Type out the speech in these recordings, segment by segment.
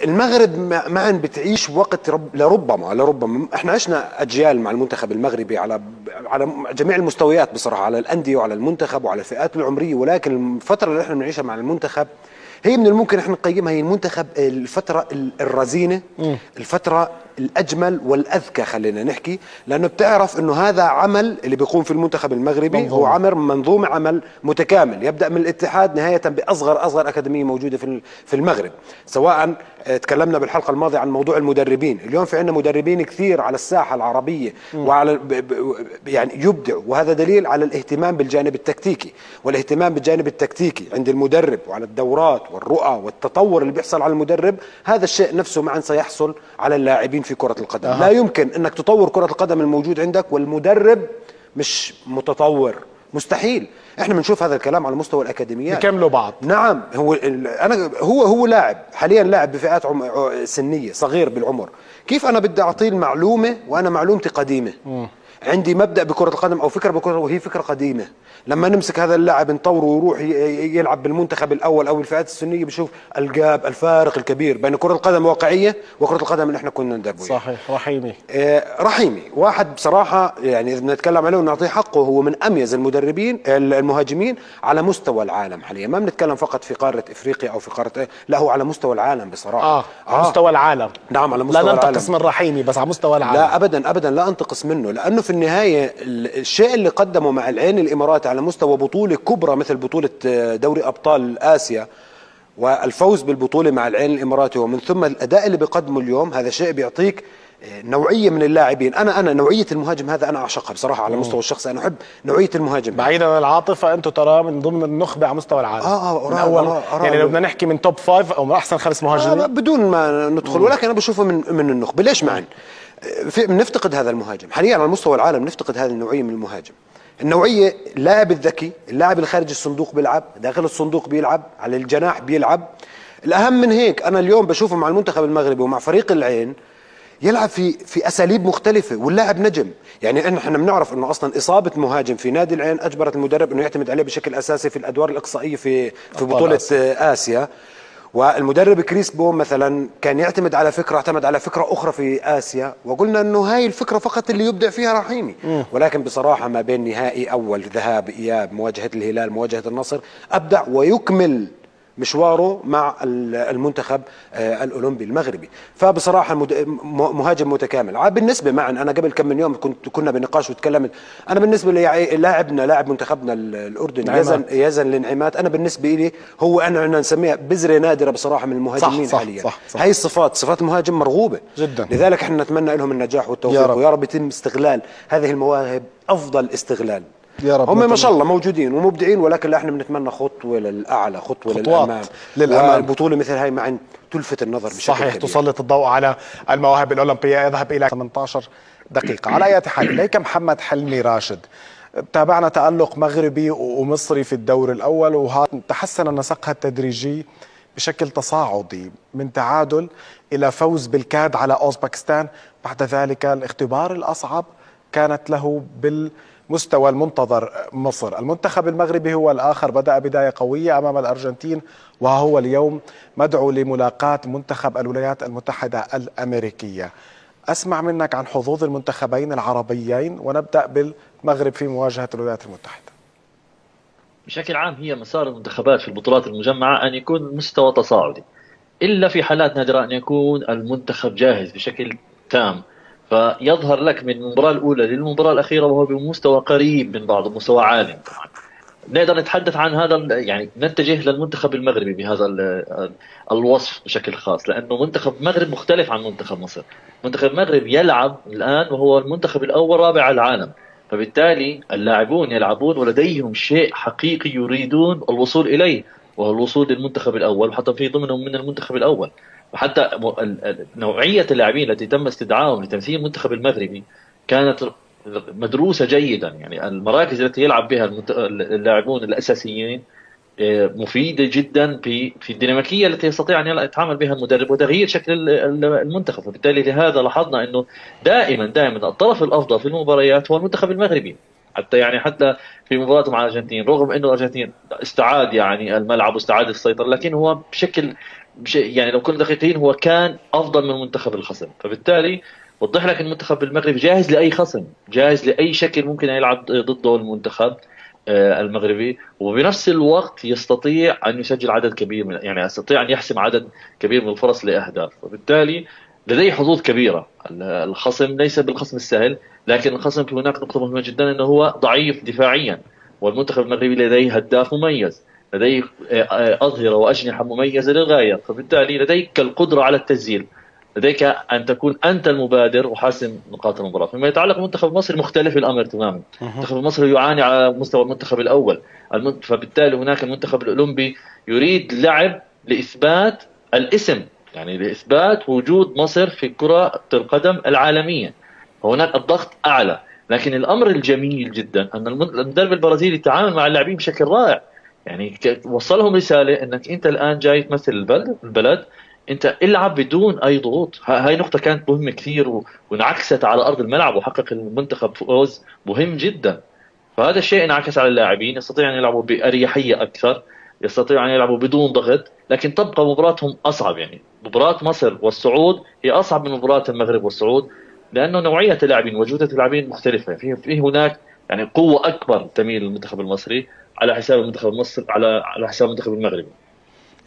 المغرب معا بتعيش وقت لربما احنا عشنا اجيال مع المنتخب المغربي على جميع المستويات بصراحه، على الانديه وعلى المنتخب وعلى الفئات العمريه، ولكن الفتره اللي احنا بنعيشها مع المنتخب هي من الممكن احنا نقيمها هي المنتخب الفتره الرزينه، الفتره الاجمل والاذكى خلينا نحكي، لانه بتعرف انه هذا عمل اللي بيقوم في المنتخب المغربي هو عمل منظومه، عمل متكامل يبدا من الاتحاد نهايه باصغر اكاديميه موجوده في المغرب. سواء تكلمنا بالحلقه الماضيه عن موضوع المدربين، اليوم في عندنا مدربين كثير على الساحه العربيه وعلى يعني يبدعوا، وهذا دليل على الاهتمام بالجانب التكتيكي، والاهتمام بالجانب التكتيكي عند المدرب وعلى الدورات والرؤى والتطور اللي بيحصل على المدرب، هذا الشيء نفسه معا سيحصل على اللاعبين في كرة القدم. لا يمكن انك تطور كرة القدم الموجود عندك والمدرب مش متطور، مستحيل. احنا بنشوف هذا الكلام على مستوى الاكاديميات، بيكملوا بعض. نعم، هو لاعب حاليا، لاعب بفئات سنية صغير بالعمر، كيف انا بدي اعطيه المعلومة وانا معلومتي قديمة؟ عندي مبدأ بكرة القدم او فكرة بكرة وهي فكرة قديمة. لما نمسك هذا اللاعب نطوره ويروح يلعب بالمنتخب الاول او الفئات السنيه، بشوف الفارق الكبير بين كره القدم الواقعيه وكره القدم اللي احنا كنا ندربه. صحيح. رحيمي واحد بصراحه، يعني اذا بنتكلم عليه ونعطيه حقه، هو من اميز المدربين المهاجمين على مستوى العالم حاليا. ما بنتكلم فقط في قاره افريقيا او في قاره، لا، هو على مستوى العالم بصراحه. على مستوى العالم. نعم، على مستوى العالم. لا ننتقص من رحيمي، بس على مستوى العالم لا ابدا لا انتقص منه، لانه في النهايه الشيء اللي قدمه مع العين الاماراتي على مستوى بطوله كبرى مثل بطوله دوري ابطال اسيا والفوز بالبطوله مع العين الاماراتي، ومن ثم الاداء اللي بيقدمه اليوم، هذا شيء بيعطيك نوعيه من اللاعبين. انا نوعيه المهاجم هذا انا اعشقها بصراحه على المستوى الشخصي، انا احب نوعيه المهاجم. بعيدا عن العاطفه، انتم ترى من ضمن النخبه على مستوى العالم. من اول يعني لو بدنا نحكي من توب 5 او من احسن 5 مهاجمين بدون ما ندخل، ولكن انا بشوفه من النخبه. ليش معا بنفتقد هذا المهاجم حاليا على مستوى العالم؟ نفتقد هذه النوعيه من المهاجم، النوعيه اللاعب الذكي، اللاعب اللي خارج الصندوق بيلعب، داخل الصندوق بيلعب، على الجناح بيلعب. الاهم من هيك انا اليوم بشوفه مع المنتخب المغربي ومع فريق العين يلعب في اساليب مختلفه، واللاعب نجم. يعني احنا بنعرف انه اصلا اصابه مهاجم في نادي العين اجبرت المدرب انه يعتمد عليه بشكل اساسي في الادوار الاقصائيه في بطوله آسيا. والمدرب كريسبو مثلا كان يعتمد على فكره، اعتمد على فكره اخرى في اسيا، وقلنا انه هاي الفكره فقط اللي يبدع فيها رحيمي. ولكن بصراحه ما بين نهائي اول ذهاب اياب، مواجهه الهلال، مواجهه النصر، ابدع ويكمل مشواره مع المنتخب الاولمبي المغربي. فبصراحه مهاجم متكامل. بالنسبه معا انا قبل كم من يوم كنا بنقاش وتكلمت، انا بالنسبه لي لاعب منتخبنا الاردني يزن لنعيمات، انا بالنسبه لي هو انا نسميها بذره نادره بصراحه من المهاجمين حاليا. هاي صفات المهاجم مرغوبه جدا، لذلك احنا نتمنى لهم النجاح والتوفيق، ويا رب يتم استغلال هذه المواهب افضل استغلال. يا رب. هم ما شاء الله موجودين ومبدعين، ولكن احنا بنتمنى خطوه للاعلى، خطوه للامام. البطوله مثل هاي معا تلفت النظر بشكل صحيح كبير. تسلط الضوء على المواهب الاولمبيه. يذهب الى 18 دقيقه. على اي حال، اليك محمد حلمي راشد، تابعنا تألق مغربي ومصري في الدور الاول، وتحسن نسقها التدريجي بشكل تصاعدي من تعادل الى فوز بالكاد على اوزبكستان. بعد ذلك الاختبار الاصعب كانت له بالمستوى المنتظر مصر. المنتخب المغربي هو الآخر، بدأ بداية قوية أمام الأرجنتين، وهو اليوم مدعو لملاقاة منتخب الولايات المتحدة الأمريكية. أسمع منك عن حظوظ المنتخبين العربيين، ونبدأ بالمغرب في مواجهة الولايات المتحدة. بشكل عام هي مسار المنتخبات في البطولات المجمعة أن يكون مستوى تصاعدي، إلا في حالات نادرة أن يكون المنتخب جاهز بشكل تام، فيظهر لك من المباراة الأولى للمباراة الأخيرة وهو بمستوى قريب من بعض، مستوى عالي. نقدر نتحدث عن هذا، يعني نتجه للمنتخب المغربي بهذا الوصف بشكل خاص، لأنه منتخب المغرب مختلف عن منتخب مصر. منتخب المغرب يلعب الآن وهو المنتخب الأول رابع على العالم، فبالتالي اللاعبون يلعبون ولديهم شيء حقيقي يريدون الوصول إليه، وهو الوصول للمنتخب الأول، وحتى في ضمنهم من المنتخب الأول. وحتى نوعية اللاعبين التي تم استدعائهم لتمثيل المنتخب المغربي كانت مدروسة جيدا. يعني المراكز التي يلعب بها اللاعبون الأساسيين مفيدة جدا في الديناميكية التي يستطيع أن يتعامل بها المدرب وتغيير شكل المنتخب. وبالتالي لهذا لاحظنا أنه دائما الطرف الأفضل في المباريات هو المنتخب المغربي. حتى في مباراة مع الأرجنتين، رغم أنه الأرجنتين استعاد يعني الملعب واستعاد السيطرة، لكن هو بشكل يعني لو كنا دقيقين هو كان افضل من منتخب الخصم، فبالتالي وضح لك المنتخب المغربي جاهز لاي خصم، جاهز لاي شكل ممكن يلعب ضده المنتخب المغربي، وبنفس الوقت يستطيع ان يسجل عدد كبير يعني يستطيع ان يحسم عدد كبير من الفرص لاهداف، وبالتالي لديه حظوظ كبيره. الخصم ليس بالخصم السهل، لكن الخصم في هناك نقطه مهمه جدا انه هو ضعيف دفاعيا، والمنتخب المغربي لديه هداف مميز، لديه أظهرة وأجنحة مميزة للغاية، فبالتالي لديك القدرة على التسجيل، لديك أن تكون أنت المبادر وحاسم نقاط المباراة. فيما يتعلق بالمنتخب المصري مختلف الأمر تماما. المنتخب المصري يعاني على مستوى المنتخب الأول، فبالتالي هناك المنتخب الأولمبي يريد لعب لإثبات الاسم، يعني لإثبات وجود مصر في كرة القدم العالمية، فهناك الضغط أعلى. لكن الأمر الجميل جدا أن المدرب البرازيلي تعامل مع اللاعبين بشكل رائع، يعني وصلهم رسالة انك انت الان جاي تمثل البلد، انت العب بدون اي ضغوط. هاي نقطة كانت مهمة كثير وانعكست على ارض الملعب، وحقق المنتخب فوز مهم جدا. فهذا الشيء انعكس على اللاعبين، يستطيعوا ان يلعبوا باريحية اكثر، يستطيعوا ان يلعبوا بدون ضغط، لكن تبقى مباراتهم اصعب. يعني مباراة مصر والسعود هي اصعب من مباراة المغرب والسعود، لانه نوعية اللاعبين وجودة اللاعبين مختلفة، في هناك يعني قوة اكبر تميل للمنتخب المصري على حساب المنتخب المصري، على حساب المنتخب المغربي.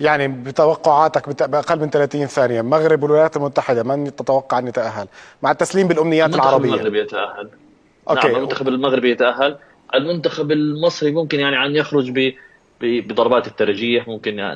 يعني بتوقعاتك بأقل من 30 ثانية، المغرب والولايات المتحدة من تتوقع أن يتأهل مع التسليم بالأمنيات العربية؟ المنتخب المغربي يتأهل. أوكي. نعم، المنتخب المغربي يتأهل. المنتخب المصري ممكن يعني أن يخرج بضربات الترجيح، ممكن يعني